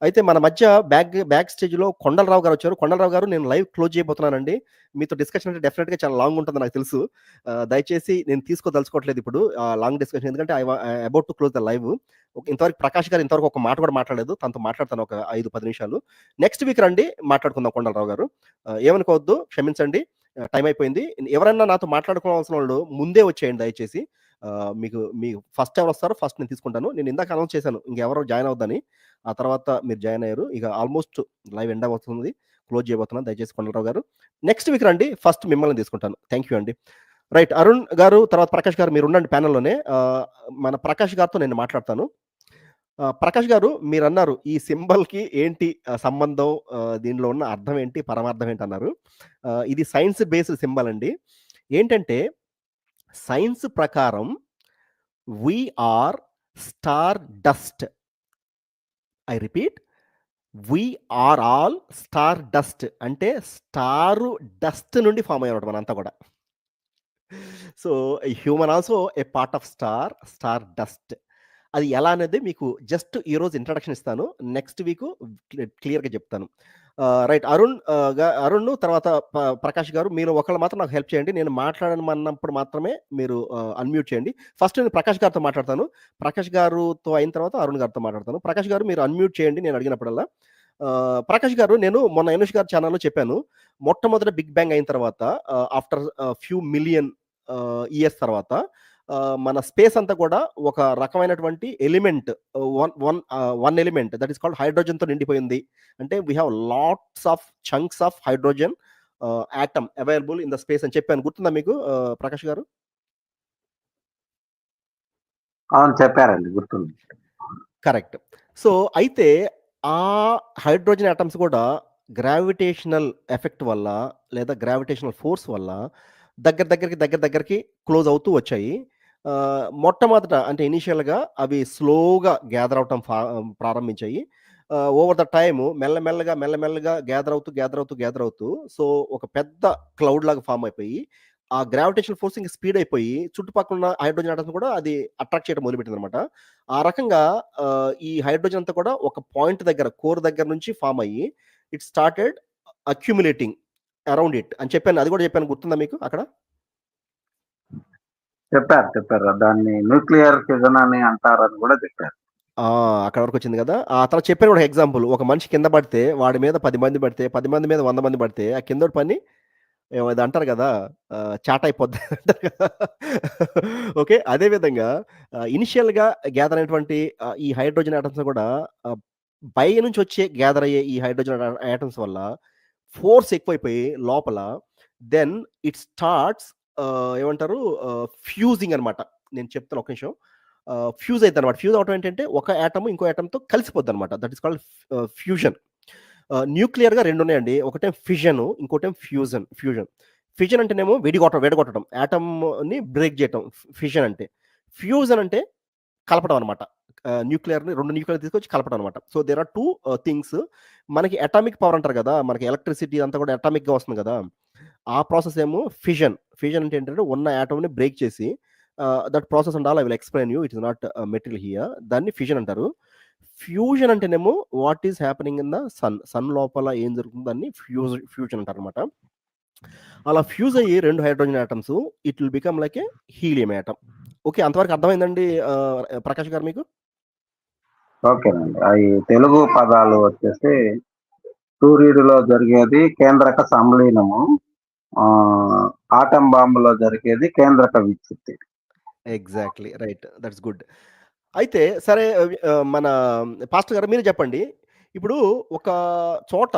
అయితే మన మధ్య బ్యాక్ స్టేజ్‌లో కొండలరావు గారొచ్చారు. కొండలరావు గారు, నేను లైవ్ క్లోజ్ చేయబోతున్నానండి. మీతో డిస్కషన్ అంటే డెఫినిట్‌గా చాలా లాంగ్ ఉంటదని నాకు తెలుసు. దయచేసి నేను తీసుకోదలుచుకోవట్లేదు ఇప్పుడు లాంగ్ డిస్కషన్. ఎందుకంటే about to close the live. ఇంతవరకు ప్రకాష్ గారు ఇంతవరకు ఒక మాట కూడా మాట్లాడలేదు. తనతో మాట్లాడతాను ఒక 5, 10 నిమిషాలు. నెక్స్ట్ వీక్ రండి మాట్లాడుకుందాం కొండలరావు గారు. ఏమనుకోవద్దు, క్షమించండి. టైం అయిపోయింది. ఎవరైనా నాతో మాట్లాడుకోవాల్సిన వాళ్ళు ముందే వచ్చేయండి దయచేసి. మీకు ఫస్ట్ ఎవరొస్తారో ఫస్ట్ నేను తీసుకుంటాను. నేను ఇందాక అనౌన్స్ చేశాను ఇంకెవరు జాయిన్ అవ్వద్దని. ఆ తర్వాత మీరు జాయిన్ అయ్యారు. ఇక ఆల్మోస్ట్ లైవ్ ఎండ్ అవ్వబోతుంది. క్లోజ్ చేయబోతున్నాను. దయచేసి కొండలరావు గారు. నెక్స్ట్ వీక్ రండి. ఫస్ట్ మిమ్మల్ని తీసుకుంటాను. థాంక్ యూ అండి. రైట్. అరుణ్ గారు, తర్వాత ప్రకాష్ గారు మీరుండండి ప్యానెల్‌లోనే. మన ప్రకాష్ గారితో నేను మాట్లాడతాను. ప్రకాష్ గారు, మీరన్నారు ఈ సింబల్‌కి ఏంటి సంబంధం, దీనిలో ఉన్న అర్థం ఏంటి, పరమార్థం ఏంటన్నారు. ఇది సైన్స్ బేస్డ్ సింబల్ అండి. ఏంటంటే సైన్స్ ప్రకారం we are star dust. I repeat, we are all star dust. అంటే స్టారు డస్ట్ నుండి ఫార్మ్ అయ్యామన్నమాట మనంతా కూడా. So human also a part of star dust. అది ఎలా అనేది మీకు జస్ట్ ఈరోజు ఇంట్రడక్షన్ ఇస్తాను. నెక్స్ట్ వీక్ క్లియర్‌గా చెప్తాను. రైట్. అరుణ్ తర్వాత ప్రకాష్ గారు, మీరు ఒకళ్ళు మాత్రం నాకు హెల్ప్ చేయండి. నేను మాట్లాడమన్నప్పుడు మాత్రమే మీరు అన్‌మ్యూట్ చేయండి. ఫస్ట్ నేను ప్రకాష్ గారితో మాట్లాడతాను. ప్రకాష్ గారితో అయిన తర్వాత అరుణ్ గారితో మాట్లాడతాను. ప్రకాష్ గారు మీరు అన్‌మ్యూట్ చేయండి నేను అడిగినప్పుడల్లా. ప్రకాష్ గారు, నేను మొన్న ఎనుష్ గారి ఛానెల్‌లో చెప్పాను. మొట్టమొదట బిగ్ బ్యాంగ్ అయిన తర్వాత ఆఫ్టర్ ఫ్యూ మిలియన్ ఇయర్స్ తర్వాత మన స్పేస్ అంతా కూడా ఒక రకమైనటువంటి element, one element that is called హైడ్రోజన్‌తో నిండిపోయింది. అంటే we have lots of chunks of hydrogen atom available in the space అని చెప్పాను. గుర్తుందా మీకు ప్రకాష్ గారు? అవును, చెప్పారండి, గుర్తుంది. కరెక్ట్. సో అయితే ఆ హైడ్రోజన్ ఆటమ్స్ కూడా గ్రావిటేషనల్ ఎఫెక్ట్ వల్ల లేదా గ్రావిటేషనల్ ఫోర్స్ వల్ల దగ్గరికి క్లోజ్ అవుతూ వచ్చాయి. మొట్టమొదట అంటే ఇనీషియల్‌గా అవి స్లోగా గ్యాదర్ అవ్వటం ప్రారంభించాయి. ఓవర్ ద టైము మెల్లమెల్లగా గ్యాదర్ అవుతూ సో ఒక పెద్ద క్లౌడ్ లాగా ఫార్మ్ అయిపోయి, ఆ గ్రావిటేషనల్ ఫోర్స్ ఇంక స్పీడ్ అయిపోయి చుట్టుపక్కల ఉన్న హైడ్రోజన్ ఆటమ్స్‌ని కూడా అది అట్రాక్ట్ చేయడం మొదలుపెట్టిందనమాట. ఆ రకంగా ఈ హైడ్రోజన్ అంతా కూడా ఒక పాయింట్ దగ్గర, కోర్ దగ్గర నుంచి ఫార్మ్ అయ్యి it started accumulating around it అని చెప్పాను. అది కూడా చెప్పాను, గుర్తుందా మీకు అక్కడ? చెప్పారు. దాన్ని న్యూక్లియర్ ఫిజన్ అని అంటారని కూడా చెప్పారు. అక్కడ వరకొచ్చింది గదా! ఆ తర్వాత చెప్పాను కూడా ఎగ్జాంపుల్. ఒక మనిషి కింద పడితే వాడి మీద 10 మంది పడితే, 10 మంది మీద 100 మంది పడితే, ఆ కిందోడి పని ఏమో ఏదో అంటారు గదా! చాట అయిపోద్ది అంటారు కదా! ఓకే. అదే విధంగా ఇనిషియల్‌గా గ్యాదర్ అయినటువంటి ఈ హైడ్రోజన్ ఆటమ్స్ కూడా ఆహ్, పైనుంచి వచ్చే గ్యాదర్ అయ్యే ఈ హైడ్రోజన్ ఆటమ్స్ వల్ల ఫోర్స్ ఎక్కువైపోయి లోపల దెన్ ఇట్ స్టార్ట్స్ ఏమంటారు ఫ్యూజింగ్ అనమాట. నేను చెప్తాను ఒక్క నిమిషం. ఫ్యూజ్ అయిద్దనమాట. ఫ్యూజ్ అవ్వటం ఏంటంటే ఒక యాటమ్ ఇంకో యాటమ్‌తో కలిసిపోద్దనమాట. That is called fusion. న్యూక్లియర్‌గా 2 ఉన్నాయండి. ఒకటేమో ఫిజన్, ఇంకోటేమో ఫ్యూజన్. ఫిజన్ అంటేనేమో విడగొట్టడం. యాటమ్‌ని బ్రేక్ చేయటం ఫిజన్ అంటే. ఫ్యూజన్ అంటే కలపడం అనమాట. న్యూక్లియర్‌ని 2 న్యూక్లియర్ తీసుకొచ్చి కలపడం అనమాట. So, there are 2 things. మనకి అటామిక్ పవర్ అంటారు గదా! మనకి ఎలక్ట్రిసిటీ అంతా కూడా అటామిక్‌గా వస్తుంది గదా! ఆ ప్రాసెస్ ఏమో ఫిజన్. ఫిజన్ అంటే ఏంటంటే ఉన్న యాటమ్‌ని బ్రేక్ చేసి that process and all I will explain you. It is not material here. దాన్ని ఫిజన్ అంటారు. ఫ్యూజన్ అంటేనేమో what is happening in the sun లోపల ఏం జరుగుతుందో దాన్ని ఫ్యూజన్ అంటారనమాట. అలా ఫ్యూజ్ అయ్యి 2 hydrogen atoms it will become like A helium atom. Okay. అంతవరకు అర్థమైందండి ప్రకాష్ గారు మీకు? ఓకేనండి. అవి తెలుగు పదాలు వచ్చేసి సూర్యుడిలో జరిగేది కేంద్రక సంలీనము, ఆటం బాంబులో జరిగేది కేంద్రక విచ్ఛిత్తి. ఎగ్జాక్ట్‌లీ. రైట్. That's good. అయితే సరే, మన పాస్టర్ గారు మీరే చెప్పండి. ఇప్పుడు ఒక చోట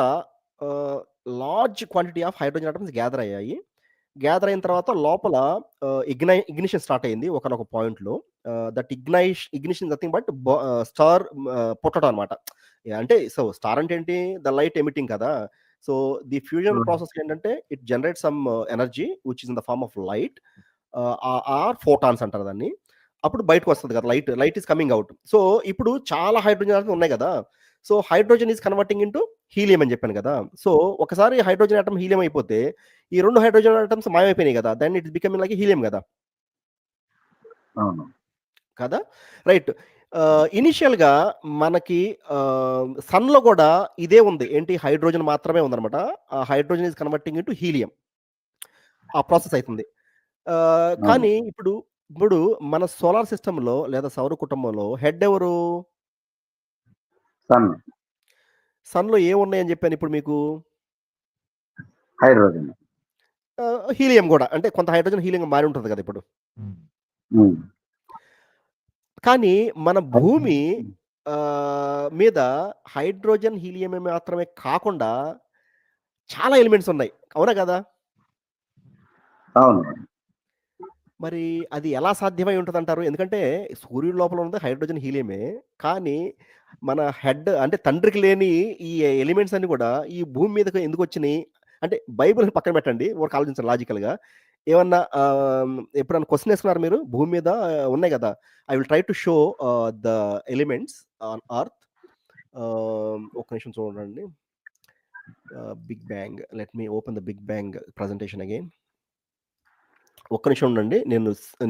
ah, large quantity of hydrogen atoms gather అయ్యాయి. గ్యాదర్ అయిన తర్వాత లోపల ఇగ్నిషన్ స్టార్ట్ అయింది ఒకానొక పాయింట్‌లో. That ignition nothing but star పుట్టడం అనమాట. అంటే సో, స్టార్ అంటే ఏంటి? ద లైట్ ఎమిటింగ్ కదా! సో, ది ఫ్యూజన్ ప్రాసెస్ ఏంటంటే it generate some energy which is in the form of light. Or photons అంటారు దాన్ని. అప్పుడు బయటకొస్తది కదా! Light is coming out. So, ఇప్పుడు చాలా హైడ్రోజన్ ఆటమ్స్ ఉన్నాయి గదా! So, hydrogen is converting into helium అని చెప్పాను గదా! సో, ఒకసారి హైడ్రోజన్ ఆటమ్ హీలియం అయిపోతే ఈ 2 హైడ్రోజన్ ఆటమ్స్ మాయమైపోయినాయి గదా! Then it is becoming like helium గదా! అవును. కదా! రైట్. ఇనీషియల్‌గా మనకి సన్‌లో కూడా ఇదే ఉంది. ఏంటి హైడ్రోజన్ మాత్రమే ఉందనమాట. ఆ hydrogen is converting into helium. ఆ ప్రాసెస్ అయితుంది. అవును. కానీ ఇప్పుడు మన సోలార్ సిస్టమ్‌లో లేదా సౌర కుటుంబంలో హెడ్ ఎవరు? సన్, సన్‌లో ఏమున్నాయని చెప్పాను ఇప్పుడు మీకు? హైడ్రోజన్. హీలియం గూడా. అంటే కొంత హైడ్రోజన్ హీలియంగా మారి ఉంటది కదా ఇప్పుడు. హ్మ్. కానీ మన భూమి హ్మ్. మీద హైడ్రోజన్, హీలియం మాత్రమే కాకుండా చాలా ఎలిమెంట్స్ ఉన్నాయి. అవునా కదా? అవును. మరి అది ఎలా సాధ్యమై ఉంటదంటారు? ఎందుకంటే సూర్యుడి లోపల ఉన్నది హైడ్రోజన్, హీలియమే. కానీ మన హెడ్ అంటే తండ్రికి లేని ఈ ఎలిమెంట్స్ అన్నీ గూడా ఈ భూమి మీదకి ఎందుకొచ్చినియి? అంటే బైబిల్‌ని పక్కన పెట్టండి. ఊరికే ఆలోచించండి లాజికల్‌గా. ఏమన్నా ఎప్పుడన్నా క్వెషన్ ఏసుకున్నారా మీరు? భూమి మీద ఉన్నాయి గదా! I will try to show the elements on earth. ఒక్క నిమిషం చూడండి. Big bang. Let me open the big bang presentation again. ఒక్క నిమిషం ఉండండి.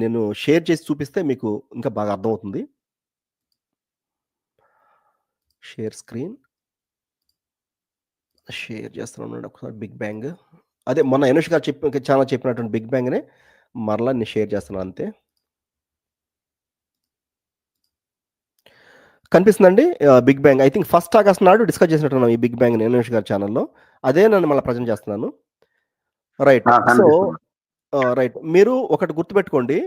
నేను షేర్ చేసి చూపిస్తే మీకు ఇంకా బాగా అర్థమవుతుంది. Share screen. షేర్ చేస్తున్నాను ఉండండి ఒకసారి బిగ్ బ్యాంగ్. అదే మొన్న అనుష్ గారు ఛానెల్ చెప్పినటువంటి బిగ్ బ్యాంగ్‌నే మరలా నేను షేర్ చేస్తున్నాను అంతే. కనిపిస్తుందండి? Big bang. I think first August నాడు డిస్కస్ చేసినట్టున్నాం ఈ బిగ్ బ్యాంగ్‌ని అనుష్ గారి ఛానెల్‌లో. అదే నేను మళ్ళా ప్రెజెంట్ చేస్తున్నాను. రైట్. ఆ! సో కనిపిస్తుంది. రైట్. మీరు ఒకటి గుర్తుపెట్టుకోండి.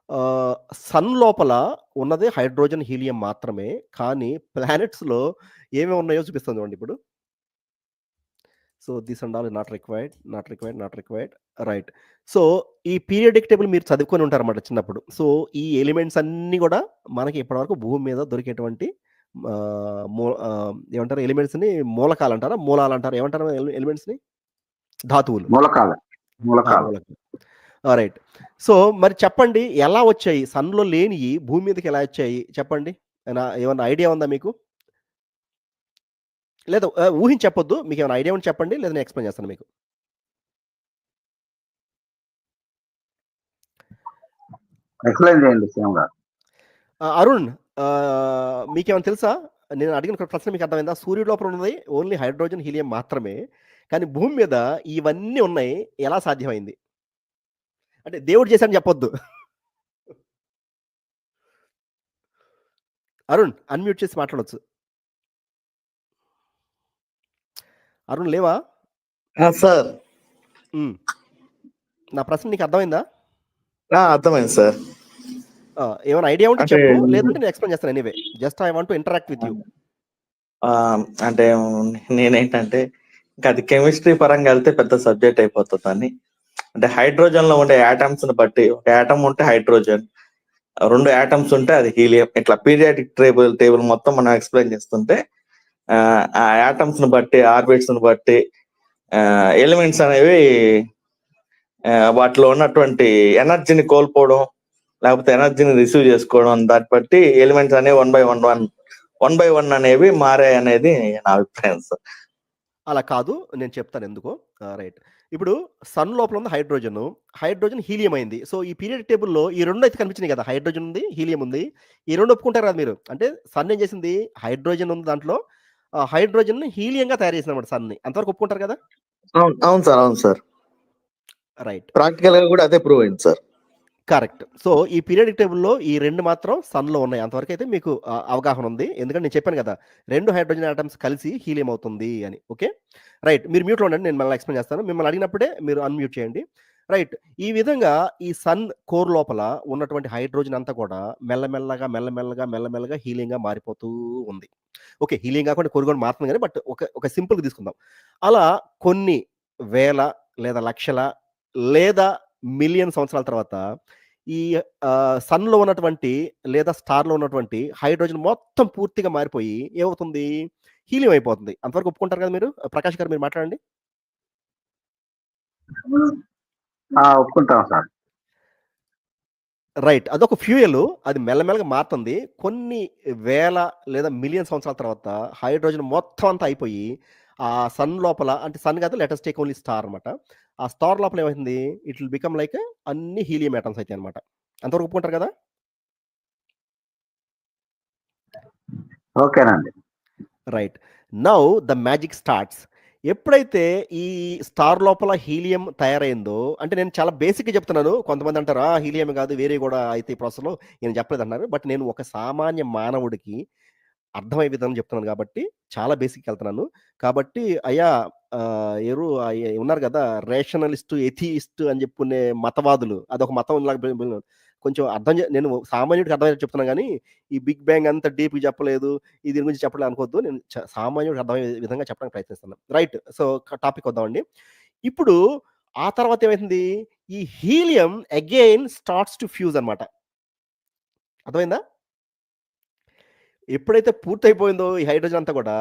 ఆహ్, సన్ లోపల ఉన్నది హైడ్రోజన్, హీలియం మాత్రమే. కానీ ప్లానెట్స్‌లో ఏమేమి ఉన్నాయో చూపిస్తాను చూడండి ఇప్పుడు. So, this and all not required, not required, not required. Right. So, ఈ పీరియాడిక్ టేబుల్ మీరు చదువుకొని ఉంటారన్నమాట చిన్నప్పుడు. సో, ఈ ఎలిమెంట్స్ అన్నీ గూడా మనకి ఇప్పటివరకు భూమి మీద దొరికేటువంటి ఏమంటారు ఎలిమెంట్స్‌ని మూలకాలంటారా? మూలాలంటారా? ఏమంటారు ఎలిమెంట్స్‌ని? ధాతువులు. మూలకాలు. మూలకాలు. మూలకాలు. రైట్. సో, మరి చెప్పండి ఎలా వచ్చాయి? సన్‌లో లేనియి భూమి మీదకి ఎలా వచ్చాయి? చెప్పండి. ఏమన్నా ఐడియా ఉందా మీకు? లేదా ఊహించి చెప్పొద్దు. మీకేమైనా ఐడియా ఉంటే చెప్పండి. లేదా నేను ఎక్స్‌ప్లెయిన్ చేస్తాను మీకు. ఎక్స్‌ప్లెయిన్ చేయండి సీఎం గారు. అరుణ్, మీకేమైనా తెలుసా? నేను అడిగిన ప్రశ్న మీకు అర్థమైందా? సూర్యుడి లోపల ఉన్నది ఓన్లీ హైడ్రోజన్, హీలియం మాత్రమే. కానీ భూమి మీద ఇవన్నీ ఉన్నాయి. ఎలా సాధ్యమైంది? అంటే దేవుడు చేశాడని చెప్పొద్దు. అరుణ్ అన్‌మ్యూట్ చేసి మాట్లాడొచ్చు. అరుణ్ లేవా? సార్. హ్మ్. నా ప్రశ్న నీకు అర్థమైందా? అర్థమైంది సార్. ఏమైనా ఐడియా ఉంటే అంటే చెప్పు. లేదంటే నేను ఎక్స్‌ప్లెయిన్ చేస్తాను anyway. Just I want to interact with you. అంటే నేనేంటంటే ఇంకా అది కెమిస్ట్రీ పరంగా వెళ్తే పెద్ద సబ్జెక్ట్ అయిపోతుందని. అంటే హైడ్రోజన్ లో ఉండే యాటమ్స్ ని బట్టి ఒక యాటమ్ ఉంటే హైడ్రోజన్, 2 యాటమ్స్ ఉంటే అది హీలియం. ఇట్లా పీరియాడిక్ టేబుల్ మొత్తం మనం ఎక్స్ప్లెయిన్ చేస్తుంటే ఆ యాటమ్స్ ని బట్టి, ఆర్బిట్స్ ని బట్టి ఎలిమెంట్స్ అనేవి వాటిలో ఉన్నటువంటి ఎనర్జీని కోల్పోవడం, లేకపోతే ఎనర్జీని రిసీవ్ చేసుకోవడం, దాన్ని బట్టి ఎలిమెంట్స్ అనేవి వన్ బై వన్ అనేవి మారాయి అనేది నా అభిప్రాయం సార్. అలా కాదు. నేను చెప్తాను ఎందుకో. రైట్. ఇప్పుడు సన్ లోపల ఉంది హైడ్రోజను. హైడ్రోజన్ హీలియం అయింది. సో, ఈ పీరియాడిక్ టేబుల్‌లో ఈ 2 అయితే కనిపించినాయి కదా! హైడ్రోజన్ ఉంది, హీలియం ఉంది. ఈ 2 ఒప్పుకుంటారు కదా మీరు. అంటే సన్ ఏం చేసింది? హైడ్రోజన్ ఉంది దాంట్లో. హైడ్రోజన్‌ని హీలియంగా తయారు చేసిందన్నమాట సన్‌ని. అంతవరకు ఒప్పుకుంటారు కదా! అవును, అవును సార్, అవును సార్. రైట్. ప్రాక్టికల్ గా కూడా అదే ప్రూవ్ అయింది సార్. కరెక్ట్. సో, ఈ పీరియాడిక్ టేబుల్‌లో ఈ 2 మాత్రం సన్‌లో ఉన్నాయి. అంతవరకైతే మీకు అవగాహన ఉంది. ఎందుకంటే నేను చెప్పాను కదా! 2 హైడ్రోజన్ ఆటమ్స్ కలిసి హీలియం అవుతుంది అని. ఓకే. రైట్. మీరు మ్యూట్‌లో ఉండండి. నేను మళ్ళీ ఎక్స్‌ప్లెయిన్ చేస్తాను. మిమ్మల్ని అడిగినప్పుడే మీరు అన్‌మ్యూట్ చేయండి. రైట్. ఈ విధంగా ఈ సన్ కోర్ లోపల ఉన్నటువంటి హైడ్రోజన్ అంతా కూడా మెల్లమెల్లగా, మెల్లమెల్లగా, మెల్లమెల్లగా హీలియంగా మారిపోతూ ఉంది. ఓకే. హీలియం కాకుండా కోర్ కూడా మారుతుంది గానీ, బట్ ఒక సింపుల్‌గా తీసుకుందాం. అలా కొన్ని వేల లేదా లక్షల లేదా మిలియన్ సంవత్సరాల తర్వాత ఈ సన్‌లో ఉన్నటువంటి లేదా స్టార్‌లో ఉన్నటువంటి హైడ్రోజన్ మొత్తం పూర్తిగా మారిపోయి ఏమవుతుంది? హీలియం అయిపోతుంది. అంతవరకు ఒప్పుకుంటారు కదా మీరు? ప్రకాష్ గారు మీరు మాట్లాడండి. ఒప్పుకుంటాం సార్. రైట్. అదొక ఫ్యూయలు. అది మెల్లమెల్లగా మారుతుంది. కొన్ని వేల లేదా మిలియన్ సంవత్సరాల తర్వాత హైడ్రోజన్ మొత్తం అంతా అయిపోయి, ఆ సన్ లోపల అంటే సన్ కాదు let us take only star అనమాట. ఆ స్టార్ లోపల ఏమైతుంది? ఇట్ విల్ బికమ్ లైక్ అన్ని హీలియం యాటమ్స్ అయితాయన్నమాట. అంతవరకు ఒప్పుకుంటారు కదా? ఓకేనండి. Right. Now the magic starts. ఎప్పుడైతే ఈ స్టార్ లోపల హీలియం తయారైందో, అంటే నేను చాలా బేసిక్గా చెప్తున్నాను. కొంతమంది అంటారు హీలియం కాదు వేరే కూడా అయితే ఈ ప్రాసెస్లో, నేను చెప్పలేదు అన్నారు. బట్ నేను ఒక సామాన్య మానవుడికి అర్థమయ్యే విధంగా చెప్తున్నాను కాబట్టి చాలా బేసిక్కి వెళ్తున్నాను. కాబట్టి అయ్యా ఉన్నారు కదా రేషనలిస్ట్, ఎథియిస్ట్ అని చెప్పుకునే మతవాదులు, అదొక మతం లాగా కొంచెం నేను సామాన్యుడికి అర్థమయ్యేది చెప్తున్నాను కానీ ఈ బిగ్ బ్యాంగ్ అంత డీప్గా చెప్పలేదు, ఈ దీని గురించి చెప్పలేదు అనుకోవద్దు. నేను సామాన్యుడికి అర్థమయ్యే విధంగా చెప్పడానికి ప్రయత్నిస్తున్నాను. రైట్. సో టాపిక్ వద్దామండి. ఇప్పుడు ఆ తర్వాత ఏమైంది, ఈ helium again starts to fuse అనమాట. అర్థమైందా? ఎప్పుడైతే పూర్తయిపోయిందో ఈ హైడ్రోజన్ అంతా కూడా,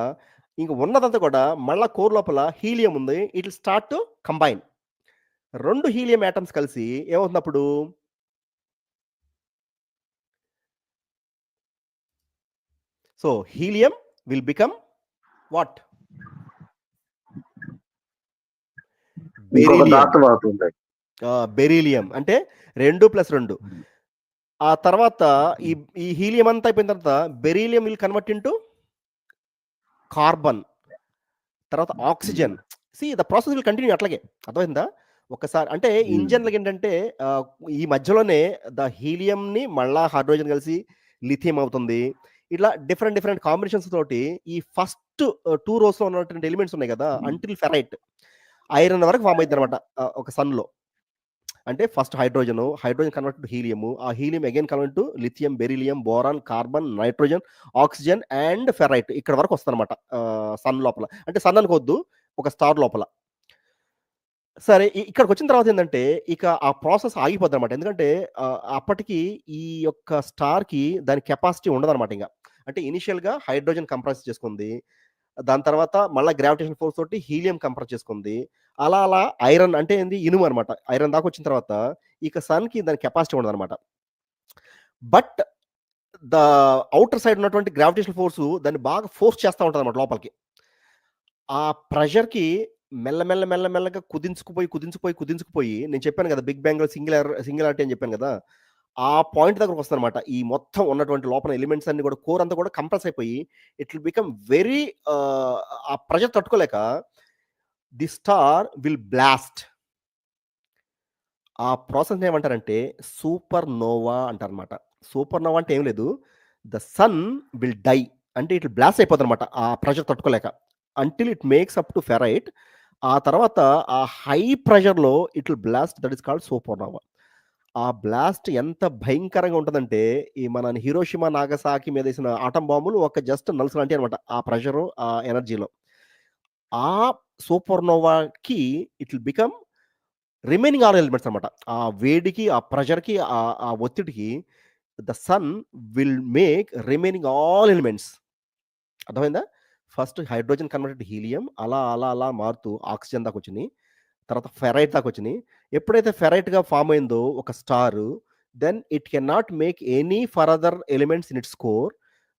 ఇంక ఉన్నదంతా కూడా మళ్ళా కోర్ లోపల హీలియం ఉంది. It will start to combine. 2 helium atoms కలిసి ఏమవుతుంది అప్పుడు, so helium will become what? ఇంకొక బెరీలియం. ధాతువు అవుతుంది. బెరీలియం అంటే 2+2. ఆ తర్వాత ఈ హీలియం అంతా అయిపోయిన తర్వాత beryllium will convert into carbon, తర్వాత oxygen. The process will continue అట్లాగే. అర్థమైందా? ఒకసారి అంటే ఇంజన్లకి ఏంటంటే ఈ మధ్యలోనే ద హీలియంని మళ్ళా హైడ్రోజన్ కలిసి లిథియం అవుతుంది. ఇట్లా డిఫరెంట్ కాంబినేషన్స్ తోటి ఈ ఫస్ట్ 2 రోస్లో ఉన్నటువంటి ఎలిమెంట్స్ ఉన్నాయి కదా, అంటిల్ ఫెరైట్, ఐరన్ వరకు ఫామ్ అవుతుంది అనమాట ఒక సన్లో. అంటే first hydrogen convert to helium, ఆ helium again convert to lithium, beryllium, boron, carbon, nitrogen, oxygen and ferrite. ఇక్కడ వరకు వస్తుందన్నమాట సన్ లోపల. అంటే సన్ అనుకోవద్దు, ఒక స్టార్ లోపల. సరే, ఇక్కడికి వచ్చిన తర్వాత ఏంటంటే ఇక ఆ ప్రాసెస్ ఆగిపోద్ది అనమాట. ఎందుకంటే అప్పటికి ఈ యొక్క స్టార్కి దాని కెపాసిటీ ఉండదన్నమాట. ఇంకా అంటే ఇనిషియల్గా హైడ్రోజన్ కంప్రెస్ చేసుకుంది, దాని తర్వాత మళ్ళీ గ్రావిటేషన్ ఫోర్స్ తోటి హీలియం కంప్రెస్ చేసుకుంది, అలా ఐరన్ అంటే ఏంది, ఇనుము అనమాట. ఐరన్ దాకా వచ్చిన తర్వాత ఇక సన్కి దాని కెపాసిటీ ఉండదు అనమాట. బట్ ద అవుటర్ సైడ్ ఉన్నటువంటి గ్రావిటేషన్ ఫోర్స్ దాన్ని బాగా ఫోర్స్ చేస్తూ ఉంటుంది అనమాట లోపలికి. ఆ ప్రెషర్కి మెల్లగా కుదించుకుపోయి నేను చెప్పాను కదా బిగ్ బ్యాంగ్ సింగులారిటీ అని చెప్పాను కదా, ఆ పాయింట్ దగ్గరకు వస్తుందన్నమాట. ఈ మొత్తం ఉన్నటువంటి లోపల ఎలిమెంట్స్ అన్ని కూడా, కోర్ అంతా కూడా కంప్రెస్ అయిపోయి ఇట్ విల్ బికమ్ వెరీ, ఆ ప్రెషర్ తట్టుకోలేక ది స్టార్ విల్ బ్లాస్ట్. ఆ ప్రాసెస్ ఏమంటారంటే సూపర్ నోవా అంటారనమాట. సూపర్ నోవా అంటే ఏం లేదు, ద సన్ విల్ డై, అంటే ఇట్ బ్లాస్ట్ అయిపోతుంది అనమాట ఆ ప్రెషర్ తట్టుకోలేక, until it makes up to ferrite. ఆ తర్వాత ఆ హై ప్రెషర్లో it will blast, that is called super nova. ఆ బ్లాస్ట్ ఎంత భయంకరంగా ఉంటుందంటే ఈ మన హిరోషిమా నాగసాకి మీద వేసిన ఆటం బాంబులు ఒక జస్ట్ నలుసు లాంటి అనమాట ఆ ప్రెషరు, ఆ ఎనర్జీలో. ఆ సూపర్ నోవాకి it will become remaining all elements అనమాట. ఆ వేడికి, ఆ ప్రెషర్కి, ఆ ఒత్తిడికి the sun will make remaining all elements. అర్థమైందా? ఫస్ట్ హైడ్రోజన్ కన్వర్టెడ్ హీలియం అలా మారుతూ ఆక్సిజన్ దాకా వచ్చినాయి, తర్వాత ఫెరైట్ దాకా వచ్చినాయి. ఎప్పుడైతే ఫెరైట్గా ఫామ్ అయిందో ఒక star, then it can not make any further elements in its core.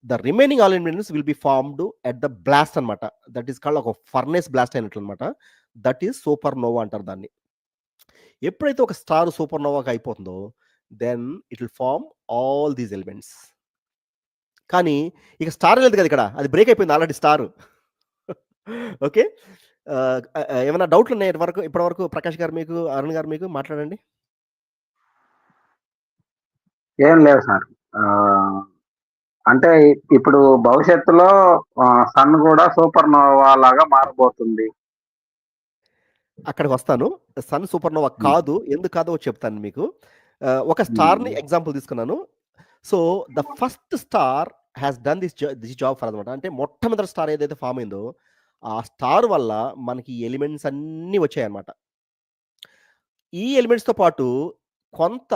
The remaining all elements will be formed at the blast అనమాట. దట్ ఈస్ కాల్డ్ ఒక ఫర్నేస్ బ్లాస్ట్ అయినట్లు అనమాట. దట్ ఈస్ సూపర్ నోవా అంటారు దాన్ని. ఎప్పుడైతే ఒక star సూపర్ నోవాగా అయిపోతుందో then it will form all these elements. కానీ ఇక స్టార్ లేదు కదా, ఇక్కడ అది బ్రేక్ అయిపోయింది ఆల్రెడీ స్టార్. ఓకే. ఏమైనా డౌట్లు ఉన్నాయి ఇప్పటి వరకు ప్రకాష్ గారు మీకు, అరుణ్ గారు మీకు మాట్లాడండి. ఏం లేవు సార్. అంటే ఇప్పుడు భవిష్యత్తులో సన్ కూడా సూపర్ నోవా లాగా మారబోతుంది. అక్కడికి వస్తాను. సన్ సూపర్ నోవా కాదు, ఎందుకు కాదో చెప్తాను మీకు. ఒక స్టార్ని ఎగ్జాంపుల్ తీసుకున్నాను. So the first star has done this job for అనమాట. అంటే మొట్టమొదటి స్టార్ ఏదైతే ఫామ్ అయిందో ఆ స్టార్ వల్ల మనకి ఈ ఎలిమెంట్స్ అన్నీ వచ్చాయన్నమాట. ఈ ఎలిమెంట్స్తో పాటు కొంత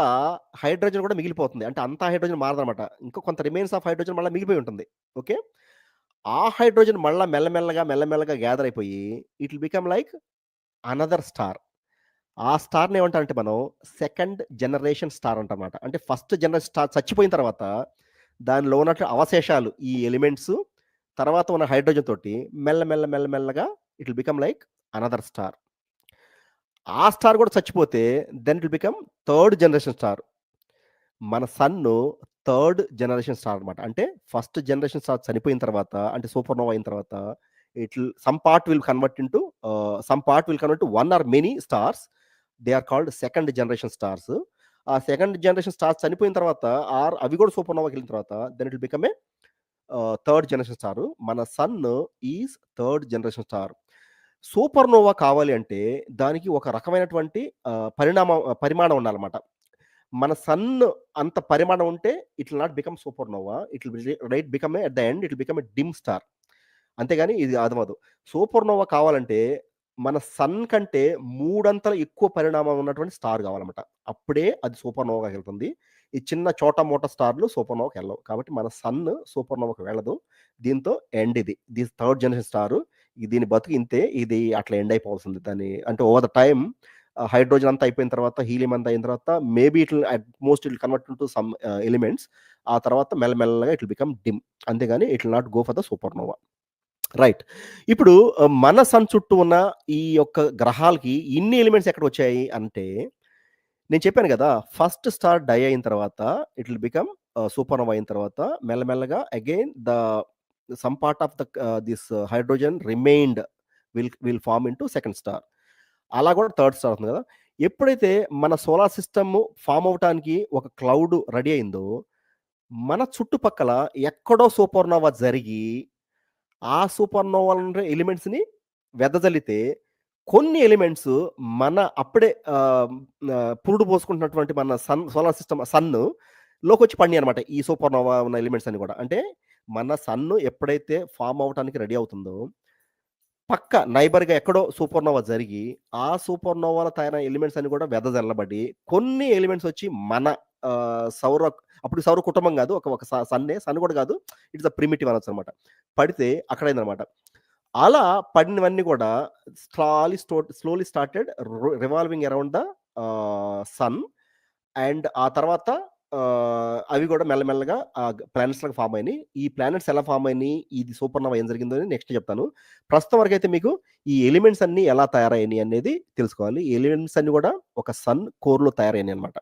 హైడ్రోజన్ కూడా మిగిలిపోతుంది. అంటే అంత హైడ్రోజన్ మారదనమాట. ఇంకో కొంత రిమైన్స్ ఆఫ్ హైడ్రోజన్ మళ్ళీ మిగిలిపోయి ఉంటుంది. ఓకే. ఆ హైడ్రోజన్ మళ్ళా మెల్లమెల్లగా గ్యాదర్ అయిపోయి it will become like another star. ఆ స్టార్ని ఏమంటారంటే మనం సెకండ్ జనరేషన్ స్టార్ అంటారన్నమాట. అంటే ఫస్ట్ జనరేషన్ స్టార్ చచ్చిపోయిన తర్వాత దానిలో ఉన్నట్టు అవశేషాలు, ఈ ఎలిమెంట్స్ తర్వాత ఉన్న హైడ్రోజన్ తోటి మెల్లగా it will become like another star. ఆ స్టార్ కూడా చచ్చిపోతే then it will become third generation star. మన సన్ను థర్డ్ జనరేషన్ స్టార్ అనమాట. అంటే ఫస్ట్ జనరేషన్ స్టార్ చనిపోయిన తర్వాత, అంటే సూపర్‌నోవా అయిన తర్వాత, some part will convert into one or many stars. They are called second generation stars. ఆ సెకండ్ జనరేషన్ స్టార్స్ చనిపోయిన తర్వాత, ఆర్ అవి కూడా సూపర్‌నోవాకి వెళ్ళిన తర్వాత, then it will become a third generation star. మన sun is third generation star. Supernova కావాలి అంటే దానికి ఒక రకమైనటువంటి పరిమాణం ఉండాలన్నమాట. మన సన్ అంత పరిమాణం ఉంటే it will not become supernova. It will become at the end it will become a dim star. అంతేగాని ఇది అదవ్వదు. సూపర్‌నోవా కావాలంటే మన సన్ కంటే మూడంతల ఎక్కువ పరిణామం ఉన్నటువంటి స్టార్ కావాలన్నమాట. అప్పుడే అది సూపర్‌నోవాకి వెళ్తుంది. ఈ చిన్న చోటా మోటా స్టార్‌లు సూపర్‌నోవాకి వెళ్ళవు. కాబట్టి మన సన్ సూపర్‌నోవాకి వెళ్ళదు. దీంతో ఎండ్ ఇది. This third generation star. దీని బతుకు ఇంతే. ఇది అట్లా ఎండ్ అయిపోవాల్సింది. దాన్ని అంటే ఓవర్ ద టైమ్ హైడ్రోజన్ అంతా అయిపోయిన తర్వాత, హీలియం అంతా అయిన తర్వాత, maybe it will at most it will convert into some elements. ఆ తర్వాత మెల్లమెల్లగా ఇట్ విల్ బికమ్ డిమ్. అంతేగాని it will not go for the supernova. Right. ఇప్పుడు మన సన్ చుట్టూ ఉన్న ఈ యొక్క గ్రహాలకి ఇన్ని ఎలిమెంట్స్ ఎక్కడొచ్చాయి అంటే, నేను చెప్పాను గదా! ఫస్ట్ స్టార్ డై అయిన తర్వాత ఇట్ విల్ బికమ్ సూపర్‌నోవా అయిన తర్వాత మెల్లమెల్లగా again some part of this hydrogen remained will form into second star. అలా కూడా థర్డ్ స్టార్ అవుతుంది గదా! ఎప్పుడైతే మన సోలార్ సిస్టమ్ ఫార్మ్ అవ్వటానికి ఒక క్లౌడ్ రెడీ అయిందో, మన చుట్టుపక్కల ఎక్కడో సూపర్‌నోవా జరిగి, ఆ సూపర్‌నోవాలో ఉండే ఎలిమెంట్స్‌ని వెదజల్లితే, కొన్ని ఎలిమెంట్స్ మన అప్పుడే పురుడు పోసుకుంటున్నటువంటి మన సోలార్ సిస్టమ్ లోకొచ్చి పడినాయన్నమాట. ఈ సూపర్‌నోవా ఉన్న ఎలిమెంట్స్ అన్ని కూడా. అంటే మన సన్ ఎప్పుడైతే ఫార్మ్ అవ్వటానికి రెడీ అవుతుందో, పక్క నైబర్‌గా ఎక్కడో సూపర్‌నోవా జరిగి, ఆ సూపర్‌నోవాలో తయారైన ఎలిమెంట్స్ అన్ని కూడా వెదజల్లబడి, కొన్ని ఎలిమెంట్స్ వచ్చి మన అప్పుడు సౌర కుటుంబం కాదు. ఒక సన్ కూడా కాదు. ఇట్స్ ప్రిమిటివ్ అనొచ్చనమాట. పడితే అక్కడైందనమాట. అలా పడినవన్నీ కూడా slowly started revolving around the sun. And ఆ తర్వాత అవి కూడా మెల్లమెల్లగా ప్లానెట్స్ లాగా ఫామ్ అయినాయి. ఈ ప్లానెట్స్ ఎలా ఫామ్ అయినాయి, ఇది సూపర్‌నోవా ఏం జరిగిందో అని నెక్స్ట్ చెప్తాను. ప్రస్తుతం వరకైతే మీకు ఈ ఎలిమెంట్స్ అన్నీ ఎలా తయారయ్యాయి అనేది తెలుసుకోవాలి. ఈ ఎలిమెంట్స్ అన్నీ కూడా ఒక సన్ కోర్‌లో తయారయ్యాయి అనమాట.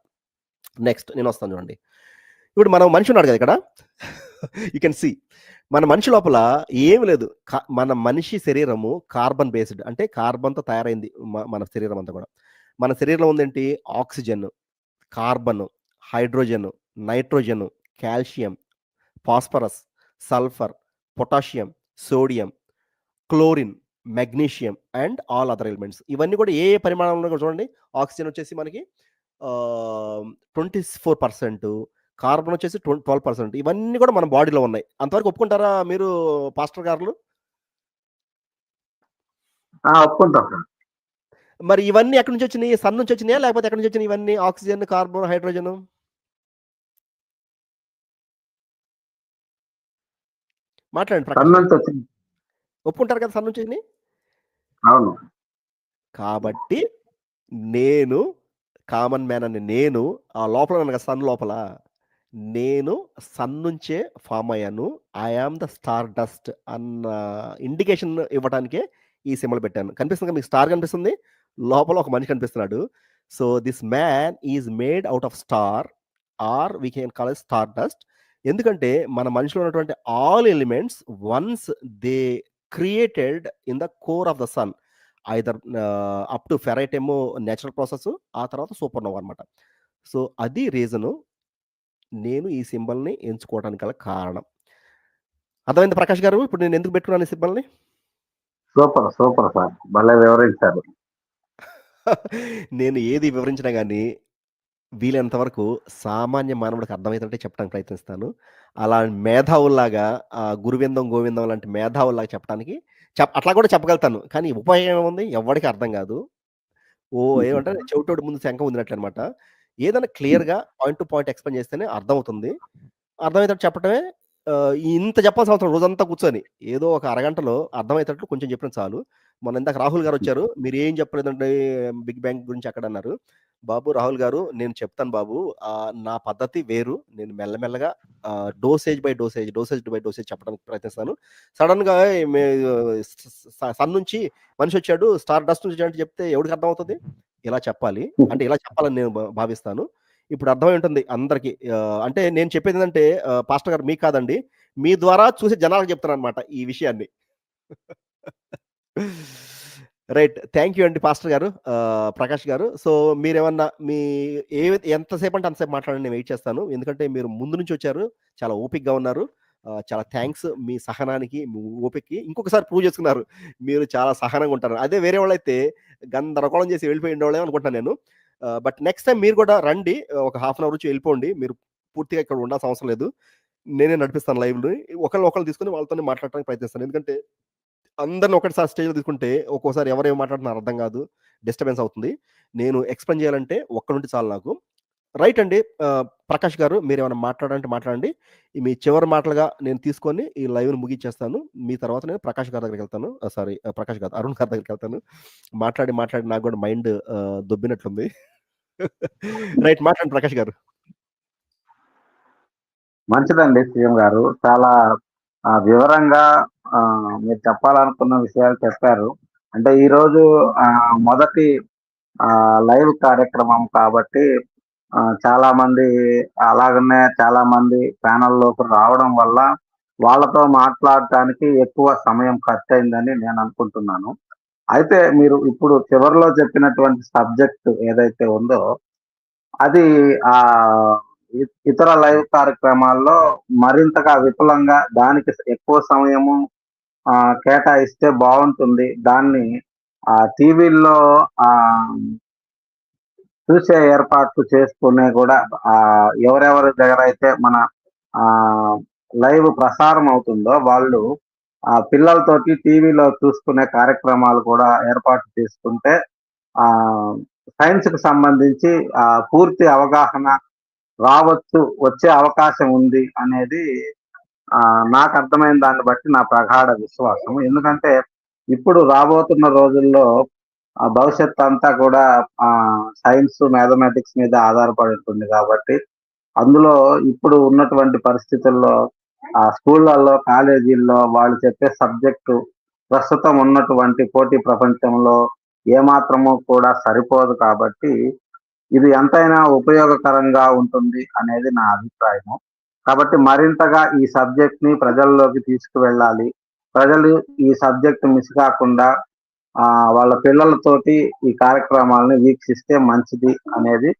నెక్స్ట్ నేనొస్తాను చూడండి. ఇప్పుడు మనం మనిషి ఉన్నాడు కదా ఇక్కడ. You can see. మన మనిషి లోపల ఏమి లేదు. మన మనిషి శరీరము కార్బన్ బేస్డ్. అంటే కార్బన్‌తో తయారైంది మన శరీరం అంతా కూడా. మన శరీరంలో ఉందేంటి? Oxygen, carbon, hydrogen, nitrogen, calcium, phosphorus, sulphur, potassium, sodium, chlorine, magnesium and all other elements. ఇవన్నీ కూడా ఏ పరిమాణంలో కూడా చూడండి. ఆక్సిజన్ వచ్చేసి మనకి 24%, కార్బన్ వచ్చేసి 12%. ఇవన్నీ కూడా మన బాడీలో ఉన్నాయి. అంతవరకు ఒప్పుకుంటారా మీరు పాస్టర్ గారు? ఒప్పుకుంటాం సార్. మరి ఇవన్నీ ఎక్కడి నుంచి వచ్చినాయి? సన్ నుంచి వచ్చినాయా? లేకపోతే ఎక్కడి నుంచి వచ్చినాయి ఇవన్నీ? Oxygen, carbon, hydrogen. మాట్లాడండి సన్ ప్రకాష్ గారు. నుంచి వచ్చింది. ఒప్పుకుంటారు కదా సన్ నుంచి వచ్చినాయి? అవును. కాబట్టి నేను కామన్ మ్యాన్ అని నేను ఆ లోపల ఉన్నాను కదా సన్ లోపల. నేను సన్ నుంచే ఫార్మ్ అయ్యాను. I am the star dust అన్న ఇండికేషన్ ఇవ్వడానికే ఈ సింబల్ పెట్టాను. కనిపిస్తుంది కదా మీకు స్టార్ కనిపిస్తుంది. లోపల ఒక మనిషి కనిపిస్తున్నాడు. So this man is made out of star or we can call as star dust. ఎందుకంటే మన మనిషిలో ఉన్నటువంటి all elements once they created in the core of the sun. Either up to ferrite ఏమో నేచురల్ ప్రాసెస్, ఆ తర్వాత supernova అనమాట. So అది reason నేను ఈ సింబల్‌ని ఎంచుకోవడానికి గల కారణం. అర్థమైందా ప్రకాష్ గారు? ఇప్పుడు నేను ఎందుకు పెట్టుకున్నాను ఈ సింబల్‌ని? సూపర్ సూపర్ సార్, భలే వివరించారు. నేను ఏది వివరించినా గాని వీలైనంత వరకు సామాన్య మానవుడికి అర్థమయ్యేటట్టే చెప్పడానికి ప్రయత్నిస్తాను. అలా మేధావుల్లాగా గురువిందం, గోవిందం లాంటి మేధావుల్లాగా చెప్పడానికి అట్లా కూడా చెప్పగలుగుతాను. కానీ ఉపయోగం ఏముంది? ఎవ్వడికి అర్థం కాదు. ఏమంటారు చెవిటోడి ముందు శంఖం ఊదినట్లనమాట. ఏదైనా క్లియర్‌గా పాయింట్ టు పాయింట్ ఎక్స్‌ప్లెయిన్ చేస్తేనే అర్థమవుతుంది. అర్థమయ్యేటట్టు చెప్పటమే ఇంత చెప్పాల్సిన అవసరం రోజంతా కూర్చొని. ఏదో ఒక అరగంటలో అర్థమయ్యేటట్లు కొంచెం చెప్పిన చాలు. మొన్న ఇందాక రాహుల్ గారొచ్చారు. మీరేం చెప్పలేదండి బిగ్ బ్యాంగ్ గురించి అక్కడ అన్నారు. బాబు రాహుల్ గారు నేను చెప్తాను బాబు. నా పద్ధతి వేరు. నేను మెల్లమెల్లగా dosage by dosage, dosage by dosage చెప్పడానికి ప్రయత్నిస్తాను. సడెన్‌గా సన్ నుంచి మనిషొచ్చాడు, స్టార్ డస్ట్ నుంచి అంటే చెప్తే ఎవడికి అర్థమవుతది? ఇలా చెప్పాలి. అంటే ఇలా చెప్పాలని నేను భావిస్తాను. ఇప్పుడు అర్థమై ఉంటుంది అందరికి. అంటే నేను చెప్పేది ఏంటంటే పాస్టర్ గారు మీకు కాదండి, మీ ద్వారా చూసే జనాలకు చెప్తున్నాను అనమాట ఈ విషయాన్ని. రైట్. థ్యాంక్ యూ అండి పాస్టర్ గారు, ప్రకాష్ గారు. సో మీరేమన్నా మీ ఎంతసేపు అంటే అంతసేపు మాట్లాడండి, నేను వెయిట్ చేస్తాను. ఎందుకంటే మీరు ముందు నుంచి వచ్చారు, చాలా ఓపికగా ఉన్నారు. చాలా థ్యాంక్స్ మీ సహనానికి, మీ ఓపికకి. ఇంకొకసారి ప్రూవ్ చేసుకున్నారు మీరు చాలా సహనంగా ఉంటారు. అదే వేరే వాళ్ళైతే గందరగోళం చేసి వెళ్ళిపోయి ఉండేవాళ్ళేమో అనుకుంటున్నాను నేను. బట్ నెక్స్ట్ టైం మీరు కూడా రండి. ఒక హాఫ్ అన్ అవర్ వచ్చి వెళ్ళిపోండి. మీరు పూర్తిగా ఇక్కడ ఉండాల్సిన అవసరం లేదు. నేనే నడిపిస్తాను లైవ్‌ని. ఒకళ్ళని తీసుకొని వాళ్ళతోనే మాట్లాడటానికి ప్రయత్నిస్తాను. ఎందుకంటే అందరిని ఒకటిసారి స్టేజ్‌లో తీసుకుంటే ఒక్కోసారి ఎవరు ఏం మాట్లాడుతున్నారో అర్థం కాదు. డిస్టర్బెన్స్ అవుతుంది. నేను ఎక్స్‌ప్లెయిన్ చేయాలంటే ఒక్కడుంటే చాలు నాకు. రైట్ అండి. ప్రకాష్ గారు మీరేమైనా మాట్లాడాలంటే మాట్లాడండి. మీ చివరి మాటలుగా నేను తీసుకొని ఈ లైవ్‌ని ముగించేస్తాను. మీ తర్వాత నేను ప్రకాష్ గారి దగ్గరికెళ్తాను. సారీ, ప్రకాష్ కాదు, అరుణ్ గారి దగ్గరికెళ్తాను. మాట్లాడి నాకు కూడా మైండ్ దొబ్బినట్లుంది. రైట్, మాట్లాడండి ప్రకాష్ గారు. మంచిదండి సీఎం గారు. చాలా వివరంగా మీరు చెప్పాలనుకున్న విషయాలు చెప్పారు. అంటే ఈరోజు మొదటి లైవ్ కార్యక్రమం కాబట్టి చాలా మంది, అలాగనే చాలా మంది ప్యానెల్‌లోకి రావడం వల్ల వాళ్ళతో మాట్లాడటానికి ఎక్కువ సమయం ఖర్చయిందని నేను అనుకుంటున్నాను. అయితే మీరు ఇప్పుడు చివరిలో చెప్పినటువంటి సబ్జెక్ట్ ఏదైతే ఉందో అది ఇతర లైవ్ కార్యక్రమాల్లో మరింతగా విపులంగా దానికి ఎక్కువ సమయము కేటాయిస్తే బావుంటుంది. దాన్ని టీవీల్లో చూసే ఏర్పాట్లు చేసుకునే గూడా ఎవరెవరి దగ్గరైతే మన లైవ్ ప్రసారం అవుతుందో వాళ్ళు పిల్లలతోటి టీవీలో చూసుకునే కార్యక్రమాలు కూడా ఏర్పాటు చేసుకుంటే సైన్స్‌కి సంబంధించి పూర్తి అవగాహన వచ్చే అవకాశం ఉంది అనేది నాకు అర్థమైన దాన్ని బట్టి నా ప్రగాఢ విశ్వాసం. ఎందుకంటే ఇప్పుడు రాబోతున్న రోజుల్లో భవిష్యత్తు అంతా కూడా సైన్స్, మ్యాథమెటిక్స్ మీద ఆధారపడి ఉంటుంది కాబట్టి అందులో ఇప్పుడు ఉన్నటువంటి పరిస్థితుల్లో స్కూళ్ళల్లో, కాలేజీల్లో వాళ్ళు చెప్పే సబ్జెక్టు ప్రస్తుతం ఉన్నటువంటి పోటీ ప్రపంచంలో ఏమాత్రము కూడా సరిపోదు కాబట్టి ఇది ఎంతైనా ఉపయోగకరంగా ఉంటుంది అనేది నా అభిప్రాయము. కాబట్టి మరింతగా ఈ సబ్జెక్ట్‌ని ప్రజల్లోకి తీసుకువెళ్ళాలి. ప్రజలు ఈ సబ్జెక్ట్ మిస్ కాకుండా వాళ్ళ పిల్లలతోటి ఈ కార్యక్రమాలని వీక్షిస్తే మంచిది అనేది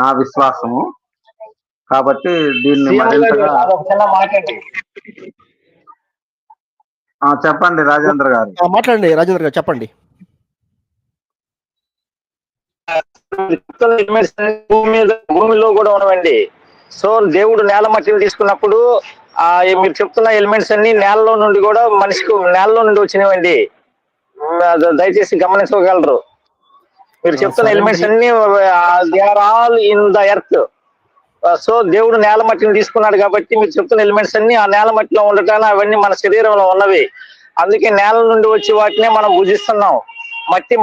నా విశ్వాసము. కాబట్టి దీన్ని మరింతగా చెప్పండి రాజేంద్ర గారు. మాట్లాడండి రాజేంద్ర గారు, చెప్పండి. భూమిలో కూడా ఉన్నవండి. సో దేవుడు నేల మట్టిని తీసుకున్నప్పుడు మీరు చెప్తున్న ఎలిమెంట్స్ అన్ని నేలలో నుండి కూడా మనిషికి నేలలో నుండి వచ్చినవండి. దయచేసి గమనించగలరు. మీరు చెప్తున్న ఎలిమెంట్స్ అన్ని they are all in the earth. So దేవుడు నేల మట్టిని తీసుకున్నాడు కాబట్టి మీరు చెప్తున్న ఎలిమెంట్స్ అన్ని ఆ నేల మట్టిలో ఉండటానికి అవన్నీ మన శరీరంలో ఉన్నవి. అందుకే నేల నుండి వచ్చి వాటినే మనం భుజిస్తున్నాం.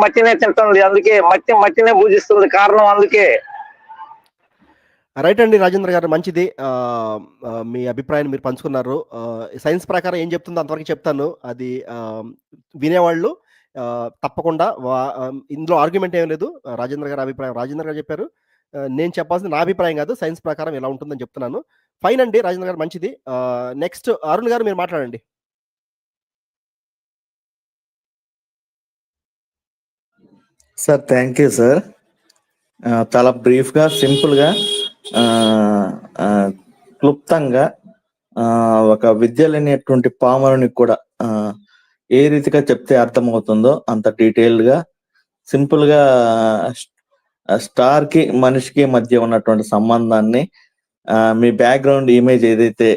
మట్టినే తింటుంది, అందుకే మట్టినే పూజిస్తుంది, కారణం అందుకే. రైట్ అండి రాజేంద్ర గారు, మంచిది. మీ అభిప్రాయాన్ని మీరు పంచుకున్నారు. సైన్స్ ప్రకారం ఏం చెప్తుందో అంతవరకు చెప్తాను. అది వినేవాళ్ళు తప్పకుండా ఇందులో ఆర్గ్యుమెంట్ ఏం లేదు. రాజేంద్ర గారి అభిప్రాయం రాజేంద్ర గారు చెప్పారు. నేను చెప్పాల్సింది నా అభిప్రాయం కాదు, సైన్స్ ప్రకారం ఎలా ఉంటుందని చెప్తున్నాను. ఫైన్ అండి రాజేంద్ర గారు, మంచిది. నెక్స్ట్ అరుణ్ గారు మీరు మాట్లాడండి. Sir thank you sir. చాలా బ్రీఫ్గా, సింపుల్గా, క్లుప్తంగా ఒక విద్య లేనటువంటి పామరునికి కూడా ఏ రీతిగా చెప్తే అర్థమవుతుందో అంత డీటెయిల్డ్గా, సింపుల్గా స్టార్ కి మనిషికి మధ్య ఉన్నటువంటి సంబంధాన్ని మీ బ్యాక్గ్రౌండ్ ఇమేజ్ ఏదైతే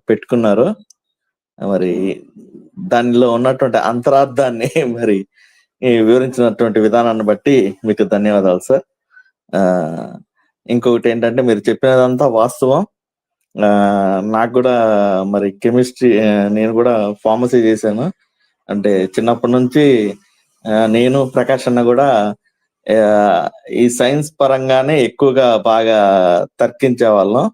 పెట్టుకున్నారో మరి దానిలో ఉన్నటువంటి అంతరార్థాన్ని మరి వివరించినటువంటి విధానాన్ని బట్టి మీకు ధన్యవాదాలు సార్. ఇంకొకటి ఏంటంటే మీరు చెప్పినదంతా వాస్తవం. నాకు కూడా మరి కెమిస్ట్రీ, నేను కూడా ఫార్మసీ చేశాను. అంటే చిన్నప్పటి నుంచి నేను ప్రకాష్ అన్న కూడా ఈ సైన్స్ పరంగానే ఎక్కువగా బాగా తర్కించే వాళ్ళం.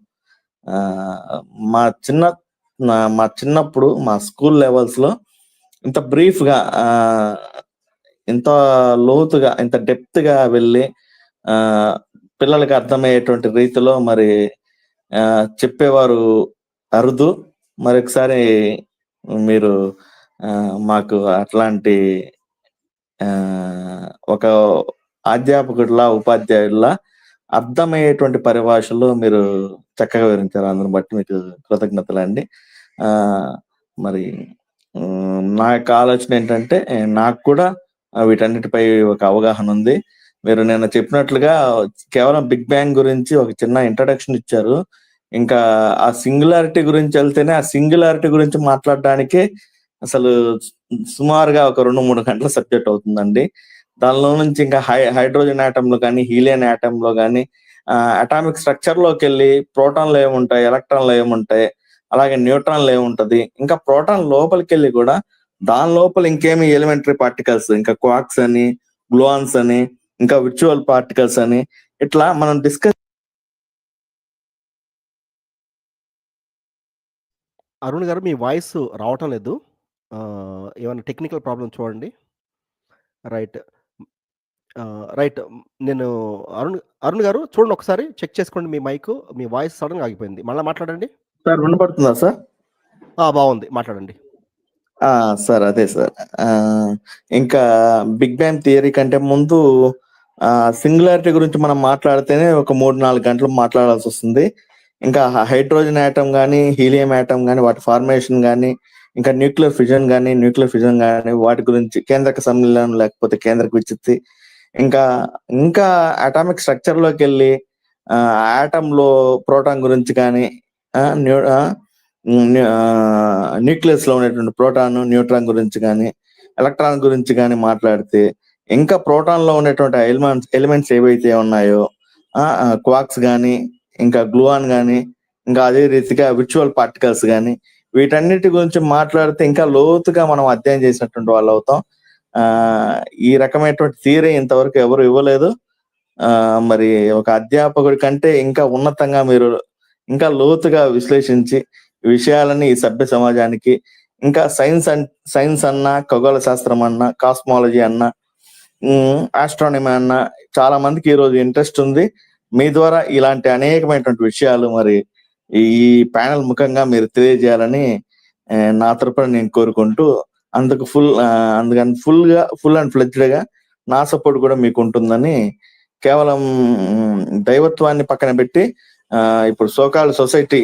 మా చిన్నప్పుడు మా స్కూల్ లెవెల్స్ లో ఇంత బ్రీఫ్ గా, ఇంత లోతుగా, ఇంత డెప్త్ గా వెళ్ళి పిల్లలకి అర్థమయ్యేటువంటి రీతిలో మరి చెప్పేవారు అరుదు. మరొకసారి మీరు మాకు అట్లాంటి ఒక అధ్యాపకుడిలా, ఉపాధ్యాయుడిలా అర్థమయ్యేటువంటి పరిభాషలో మీరు చక్కగా వివరించారు. అందుని బట్టి మీకు కృతజ్ఞతలండి. మరి నా యొక్క ఆలోచన ఏంటంటే, నాకు కూడా వీటన్నిటిపై ఒక అవగాహన ఉంది. మీరు నిన్న చెప్పినట్లుగా కేవలం బిగ్ బ్యాంగ్ గురించి ఒక చిన్న ఇంట్రడక్షన్ ఇచ్చారు. ఇంకా ఆ సింగులారిటీ గురించి వెళ్తేనే, ఆ సింగులారిటీ గురించి మాట్లాడడానికే అసలు సుమారుగా ఒక 2-3 గంటల సబ్జెక్ట్ అవుతుందండి. దానిలో నుంచి ఇంకా హైడ్రోజన్ ఆటంలో కానీ, హీలియం ఆటంలో కానీ, అటామిక్ స్ట్రక్చర్ లోకి వెళ్ళి ప్రోటాన్లు ఏముంటాయి, ఎలక్ట్రాన్లు ఏముంటాయి, అలాగే న్యూట్రాన్లు ఏముంటది, ఇంకా ప్రోటాన్ లోపలికి వెళ్ళి కూడా దాని లోపల ఇంకేమి ఎలిమెంటరీ పార్టికల్స్, ఇంకా క్వార్క్స్ అని, గ్లూఆన్స్ అని, ఇంకా విర్చువల్ పార్టికల్స్ అని, ఇట్లా మనం డిస్కస్. అరుణ్ గారు మీ వాయిస్ రావటం లేదు. ఏమైనా టెక్నికల్ ప్రాబ్లమ్ చూడండి. రైట్. రైట్. నేను అరుణ్ గారు చూడండి, ఒకసారి చెక్ చేసుకోండి మీ మైక్. మీ వాయిస్ సడన్గా ఆగిపోయింది. మళ్ళీ మాట్లాడండి. సార్ వినపడుతుందా సార్? బాగుంది, మాట్లాడండి. సార్ అదే సార్, ఇంకా బిగ్ బ్యాంగ్ థియరీ కంటే ముందు సింగులారిటీ గురించి మనం మాట్లాడితేనే ఒక 3-4 గంటలు మాట్లాడాల్సి వస్తుంది. ఇంకా హైడ్రోజన్ ఆటం కానీ, హీలియం ఆటం కానీ, వాటి ఫార్మేషన్ కానీ, ఇంకా న్యూక్లియర్ ఫిజన్ కానీ వాటి గురించి, కేంద్రక సమ్మేళనం లేకపోతే కేంద్రక విచ్ఛిత్తి, ఇంకా అటామిక్ స్ట్రక్చర్ లోకి వెళ్ళి ఆటమ్ లో ప్రోటాన్ గురించి కానీ, న్యూక్లియస్ లో ఉన్నటువంటి ప్రోటాన్, న్యూట్రాన్ గురించి కానీ, ఎలక్ట్రాన్ గురించి కానీ మాట్లాడితే, ఇంకా ప్రోటాన్ లో ఉన్నటువంటి ఎలిమెంట్స్ ఏవైతే ఉన్నాయో, క్వార్క్స్ కానీ, ఇంకా గ్లూఆన్ కానీ, ఇంకా అదే రీతిగా విర్చువల్ పార్టికల్స్ కానీ, వీటన్నిటి గురించి మాట్లాడితే ఇంకా లోతుగా మనం అధ్యయనం చేసినటువంటి వాళ్ళు అవుతాం. ఈ రకమైనటువంటి థియరీ ఇంతవరకు ఎవరు ఇవ్వలేదు. మరి ఒక అధ్యాపకుడి కంటే ఇంకా ఉన్నతంగా మీరు ఇంకా లోతుగా విశ్లేషించి విషయాలని ఈ సభ్య సమాజానికి, ఇంకా సైన్స్ అన్నా, ఖగోళ శాస్త్రం అన్నా, కాస్మాలజీ అన్నా, ఆస్ట్రానమీ అన్నా చాలా మందికి ఈ రోజు ఇంట్రెస్ట్ ఉంది. మీ ద్వారా ఇలాంటి అనేకమైనటువంటి విషయాలు మరి ఈ ప్యానెల్ ముఖంగా మీరు తెలియజేయాలని నా తరపున నేను కోరుకుంటూ, అందుకని ఫుల్ అండ్ ఫ్లెడ్జ్డ్ గా నా సపోర్ట్ కూడా మీకు ఉంటుందని, కేవలం దైవత్వాన్ని పక్కన పెట్టి ఇప్పుడు సోకాల్ సొసైటీ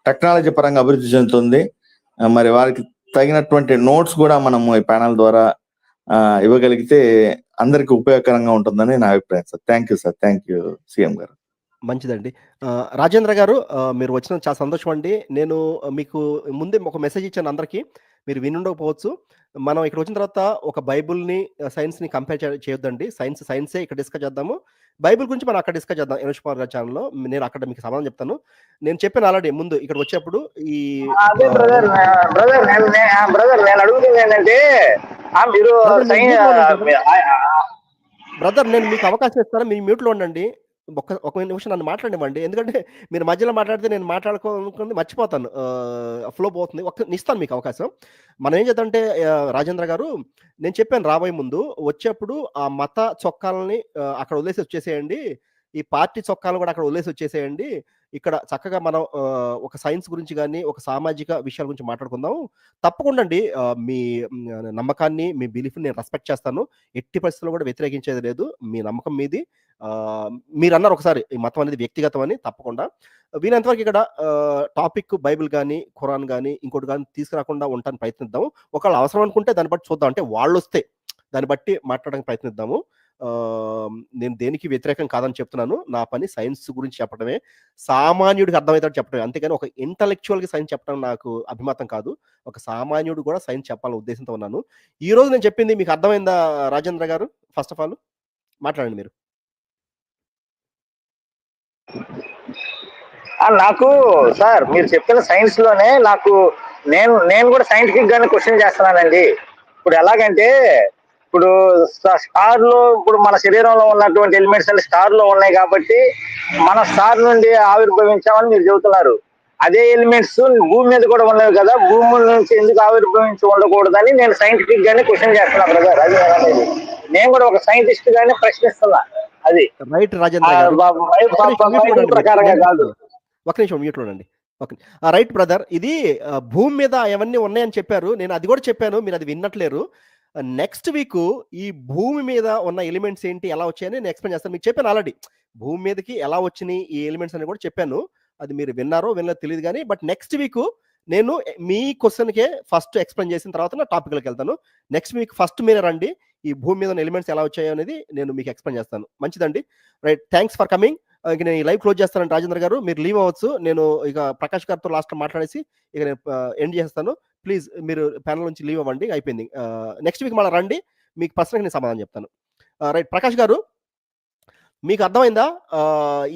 టెక్నాలజీ పరంగా అభివృద్ధి చెందుతుంది. మరి వారికి తగినటువంటి నోట్స్ కూడా మనము ఈ ప్యానల్ ద్వారా ఇవ్వగలిగితే అందరికి ఉపయోగకరంగా ఉంటుందని నా అభిప్రాయం sir. Thank you sir. Thank you CM గారు. మంచిదండి. రాజేంద్ర గారు, మీరు వచ్చినందుకు చాలా సంతోషం అండి. నేను మీకు ముందే ఒక మెసేజ్ ఇచ్చాను అందరికీ, మీరు వినుండకపోవచ్చు. మనం ఇక్కడ వచ్చిన తర్వాత ఒక బైబుల్ని, సైన్స్ని కంపేర్ చేయొద్దండి. సైన్సే ఇక్కడ డిస్కస్ చేద్దాము. బైబిల్ గురించి మనం అక్కడ డిస్కస్ చేద్దాం యనూష్ కుమార్ గారి ఛానల్లో. నేను అక్కడ మీకు సమాధానం చెప్తాను. నేను చెప్పాను ఆల్రెడీ ముందు ఇక్కడ వచ్చేప్పుడు ఈ బ్రదర్ నేను అడుగుతుంది ఏంటంటే మీరు బ్రదర్, నేను మీకు అవకాశం ఇస్తాను, మీ మ్యూట్లో ఉండండి. ఒక నిమిషం నన్ను మాట్లాడివ్వండి. ఎందుకంటే మీరు మధ్యలో మాట్లాడితే నేను మాట్లాడుకోనుకుంది మర్చిపోతాను, ఫ్లో పోతుంది. ఇస్తాను మీకు అవకాశం. మనం ఏం చేద్దామంటే రాజేంద్ర గారు, నేను చెప్పాను రాబోయే ముందు వచ్చేప్పుడు ఆ మత చొక్కాలని అక్కడ వదిలేసి వచ్చేసేయండి, ఈ పార్టీ చొక్కాలను కూడా అక్కడ వదిలేసి వచ్చేసేయండి. ఇక్కడ చక్కగా మనం ఒక సైన్స్ గురించి కానీ, ఒక సామాజిక విషయాల గురించి మాట్లాడుకుందాం. తప్పకుండా అండి, మీ నమ్మకాన్ని, మీ బిలీఫ్ని నేను రెస్పెక్ట్ చేస్తాను. ఎట్టి పరిస్థితుల్లో కూడా వ్యతిరేకించేది లేదు. మీ నమ్మకం మీది. మీరు అన్నారు ఒకసారి ఈ మతం అనేది వ్యక్తిగతం అని. తప్పకుండా వీలైనంతవరకు ఇక్కడ టాపిక్ బైబిల్ కానీ, ఖురాన్ కానీ, ఇంకోటి కానీ తీసుకురాకుండా ఉండటానికి ప్రయత్నిద్దాము. ఒకవేళ అవసరం అనుకుంటే దాన్ని బట్టి చూద్దాం, అంటే వాళ్ళు వస్తే దాన్ని బట్టి మాట్లాడడానికి ప్రయత్నిద్దాము. నేను దేనికి వ్యతిరేకం కాదని చెప్తున్నాను. నా పని సైన్స్ గురించి చెప్పడమే, సామాన్యుడికి అర్థమవుతాడు చెప్పడమే. అంతేగాని ఒక ఇంటలెక్చువల్గా సైన్స్ చెప్పడం నాకు అభిమతం కాదు. ఒక సామాన్యుడు కూడా సైన్స్ చెప్పాలనే ఉద్దేశంతో ఉన్నాను. ఈ రోజు నేను చెప్పింది మీకు అర్థమైందా రాజేంద్ర గారు? ఫస్ట్ ఆఫ్ ఆల్ మాట్లాడండి మీరు. నాకు సార్ మీరు చెప్పిన సైన్స్ లోనే నేను కూడా సైంటిఫిక్ గానే క్వశ్చన్ చేస్తున్నానండి. ఇప్పుడు ఎలాగంటే, ఇప్పుడు స్టార్ లో, ఇప్పుడు మన శరీరంలో ఉన్నటువంటి ఎలిమెంట్స్ అన్ని స్టార్ లో ఉన్నాయి కాబట్టి మన స్టార్ నుండి ఆవిర్భవించామని మీరు చెబుతున్నారు. అదే ఎలిమెంట్స్ భూమి మీద కూడా ఉన్నవి కదా, భూమి నుంచి ఎందుకు ఆవిర్భవించి ఉండకూడదని నేను సైంటిఫిక్ గానే క్వశ్చన్ చేస్తున్నా బ్రదర్. అది నేను కూడా ఒక సైంటిస్ట్ గానే ప్రశ్నిస్తున్నా. అది రైట్ రాజేంద్ర గారు. బైబిల్ ప్రకారంగా కాదు. ఒక నిమిషం మ్యూట్లో ఉండండి. ఓకే. Right brother. ఇది భూమి మీద అవన్నీ ఉన్నాయని చెప్పారు. నేను అది కూడా చెప్పాను. మీరు అది విన్నట్లేరు. నెక్స్ట్ వీక్ ఈ భూమి మీద ఉన్న ఎలిమెంట్స్ ఏంటి, ఎలా వచ్చాయని నేను ఎక్స్‌ప్లెయిన్ చేస్తాను. మీకు చెప్పాను ఆల్రెడీ. భూమి మీదకి ఎలా వచ్చినాయి ఈ ఎలిమెంట్స్ అని కూడా చెప్పాను. అది మీరు విన్నారో వినలేదో తెలీదు గానీ, బట్ నెక్స్ట్ వీక్ నేను మీ క్వెషన్‌కే ఫస్ట్ ఎక్స్‌ప్లెయిన్ చేసిన తర్వాత నా టాపిక్‌లోకి వెళ్తాను. నెక్స్ట్ వీక్ ఫస్ట్ మీరే రండి. ఈ భూమి మీద ఉన్న ఎలిమెంట్స్ ఎలా వచ్చాయో అనేది నేను మీకు ఎక్స్‌ప్లెయిన్ చేస్తాను. మంచిదండి. రైట్. Thanks for coming. ఇక నేను ఈ లైవ్ క్లోజ్ చేస్తానండి రాజేంద్ర గారు. మీరు లీవ్ అవ్వచ్చు. నేను ఇక ప్రకాష్ గారితో లాస్ట్‌లో మాట్లాడేసి ఇక నేను ఎండ్ చేసేస్తాను. ప్లీజ్ మీరు ప్యానెల్ నుంచి లీవ్ అవ్వండి. అయిపోయింది. నెక్స్ట్ వీక్ మళ్ళా రండి. మీకు ప్రశ్నకి నేను సమాధానం చెప్తాను. రైట్. ప్రకాష్ గారు మీకు అర్థమైందా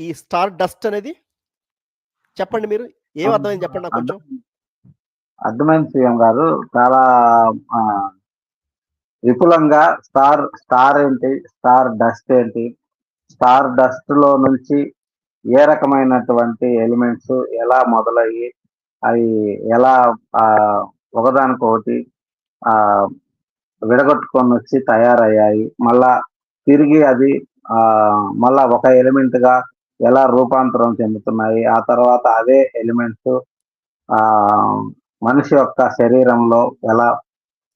ఈ స్టార్ డస్ట్ అనేది? చెప్పండి మీరు. ఏం అర్థమైంది చెప్పండి నాకు కొంచెం. అర్థమైంది సీఎం గారు. చాలా విపులంగా స్టార్ ఏంటి, స్టార్ డస్ట్ ఏంటి, స్టార్ డస్ట్ లో నుంచి ఏ రకమైనటువంటి ఎలిమెంట్స్ ఎలా మొదలయ్యి అవి ఎలా ఒకదానికొకటి విడగొట్టుకొని వచ్చి తయారయ్యాయి, మళ్ళా తిరిగి అది మళ్ళా ఒక ఎలిమెంట్ గా ఎలా రూపాంతరం చెందుతున్నాయి, ఆ తర్వాత అదే ఎలిమెంట్స్ మనిషి యొక్క శరీరంలో ఎలా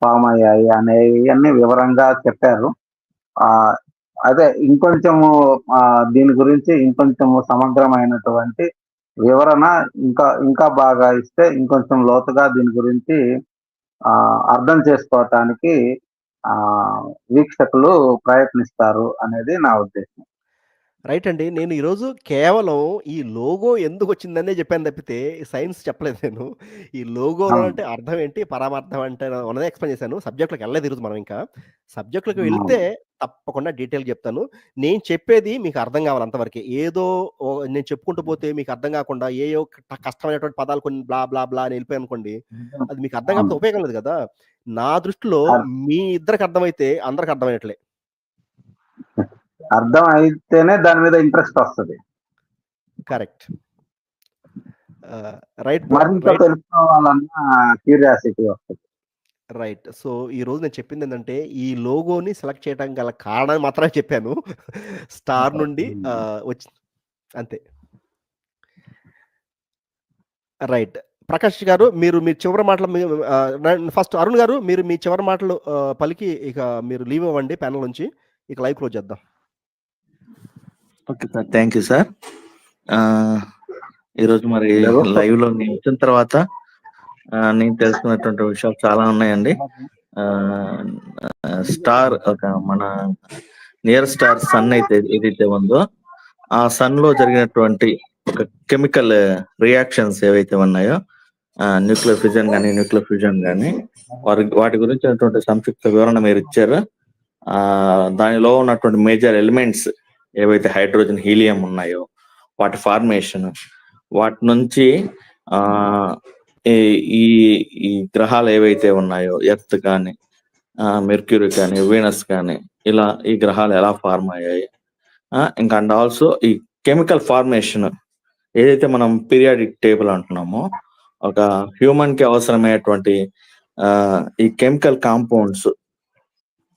ఫామ్ అయ్యాయి అనేవి వివరంగా చెప్పారు. అదే ఇంకొంచెము దీని గురించి ఇంకొంచెము సమగ్రమైనటువంటి వివరణ ఇంకా బాగా ఇస్తే ఇంకొంచెం లోతుగా దీని గురించి అర్థం చేసుకోవటానికి వీక్షకులు ప్రయత్నిస్తారు అనేది నా ఉద్దేశం. రైట్ అండి. నేను ఈరోజు కేవలం ఈ లోగో ఎందుకొచ్చిందనే చెప్పాను తప్పితే సైన్స్ చెప్పలేదు నేను. ఈ లోగోలో అంటే అర్థం ఏంటి, పరమార్థం అంటే ఉన్నదే ఎక్స్‌ప్లెయిన్ చేశాను. సబ్జెక్ట్‌లోకి వెళ్ళలేదు ఈరోజు మనం ఇంకా. సబ్జెక్ట్‌లోకి వెళ్తే తప్పకుండా డీటెయిల్‌గా చెప్తాను. నేను చెప్పేది మీకు అర్థం కావాలి అంతవరకే. ఏదో నేను చెప్పుకుంటూ పోతే మీకు అర్థం కాకుండా ఏయో కష్టమైనటువంటి పదాలు కొన్ని బ్లా బ్లా బ్లా అని వెళ్ళిపోయాయనుకోండి, అది మీకు అర్థం కాకపోతే ఉపయోగం లేదు కదా! నా దృష్టిలో మీ ఇద్దరికి అర్థమైతే అందరికి అర్థమైనట్లే. అర్థం అయితేనే దాని మీద ఇంట్రెస్ట్ వస్తుంది. కరెక్ట్. రైట్. మరింత తెలుసుకోవాలన్న క్యూరియాసిటీ వస్తుంది. రైట్. సో ఈరోజు నేను చెప్పింది ఏంటంటే ఈ లోగోని సెలెక్ట్ చేయడానికి గల కారణాన్ని మాత్రమే చెప్పాను. స్టార్ నుండి వచ్చింది అంతే. రైట్. ప్రకాష్ గారు మీరు మీ చివరి మాటలు ఫస్ట్ అరుణ్ గారు మీరు మీ చివరి మాటలు పలికి ఇక మీరు లీవ్ అవ్వండి ప్యానెల్ నుంచి. ఇక లైవ్ క్లోజ్ చేద్దాం. Okay sir. Thank you sir. ఈరోజు మరి లైవ్ లో నేను వచ్చిన తర్వాత నేను తెలుసుకున్నటువంటి విషయాలు చాలా ఉన్నాయండి. స్టార్ ఒక మన నియర్ స్టార్ సన్ అయితే ఏదైతే ఉందో ఆ సన్ లో జరిగినటువంటి ఒక కెమికల్ రియాక్షన్స్ ఏవైతే ఉన్నాయో న్యూక్లియర్ ఫిజన్ కానీ న్యూక్లియర్ ఫ్యూజన్ కానీ వాటి గురించి సంక్షిప్త వివరణ మీరు ఇచ్చారు. దానిలో ఉన్నటువంటి మేజర్ ఎలిమెంట్స్ ఏవైతే హైడ్రోజన్, హీలియం ఉన్నాయో వాటి ఫార్మేషన్, వాటి నుంచి ఈ గ్రహాలు ఏవైతే ఉన్నాయో ఎర్త్ కానీ మెర్క్యూరీ కానీ వీనస్ కానీ ఇలా ఈ గ్రహాలు ఎలా ఫార్మ్ అయ్యాయి, ఇంకా అండ్ ఆల్సో ఈ కెమికల్ ఫార్మేషన్ ఏదైతే మనం పీరియాడిక్ టేబుల్ అంటున్నామో ఒక హ్యూమన్ కి అవసరమైనటువంటి ఈ కెమికల్ కాంపౌండ్స్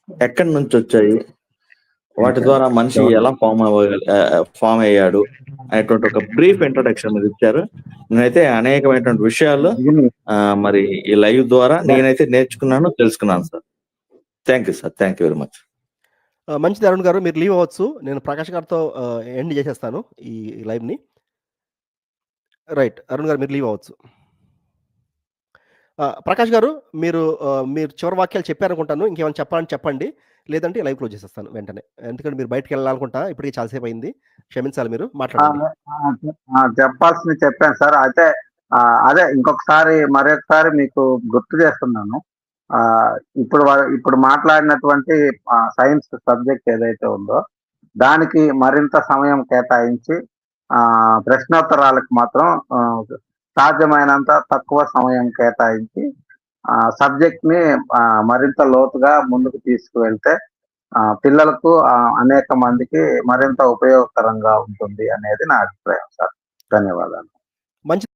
ఎక్కడి నుంచి వచ్చాయి, వాటి ద్వారా మనిషి ఎలా ఫామ్ అయ్యాడు అనేటువంటి ఒక బ్రీఫ్ ఇంట్రొడక్షన్ మీరు ఇచ్చారు. నేనైతే అనేకమైనటువంటి విషయాలు మరి ఈ లైవ్ ద్వారా నేనైతే నేర్చుకున్నాను, తెలుసుకున్నాను sir. Thank you sir. Thank you very much. మంచిది అరుణ్ గారు, మీరు లీవ్ అవ్వచ్చు. నేను ప్రకాష్ గారితో ఎండ్ చేసేస్తాను ఈ లైవ్ని. రైట్. అరుణ్ గారు మీరు లీవ్ అవ్వచ్చు. ప్రకాష్ గారు మీరు చివరి వాక్యాలు చెప్పారనుకుంటాను. ఇంకేమైనా చెప్పాలని చెప్పండి, లేదంటే లైవ్ క్లోజ్ చేసేస్తాను వెంటనే. ఎందుకంటే మీరు బయటకు వెళ్ళాలనుకుంటా, ఇప్పటికి చాలాసేపు అయింది. క్షమించాలి, మీరు మాట్లాడండి. చెప్పాల్సింది చెప్పాను సార్. అయితే అదే మరొకసారి మీకు గుర్తు చేస్తున్నాను. ఇప్పుడు మాట్లాడినటువంటి సైన్స్ సబ్జెక్ట్ ఏదైతే ఉందో దానికి మరింత సమయం కేటాయించి ప్రశ్నోత్తరాలకు మాత్రం సాధ్యమైనంత తక్కువ సమయం కేటాయించి సబ్జెక్ట్ ని మరింత లోతుగా ముందుకు తీసుకువెళ్తే పిల్లలకు అనేక మందికి మరింత ఉపయోగకరంగా ఉంటుంది అనేది నా అభిప్రాయం సార్. ధన్యవాదాలు. మంచి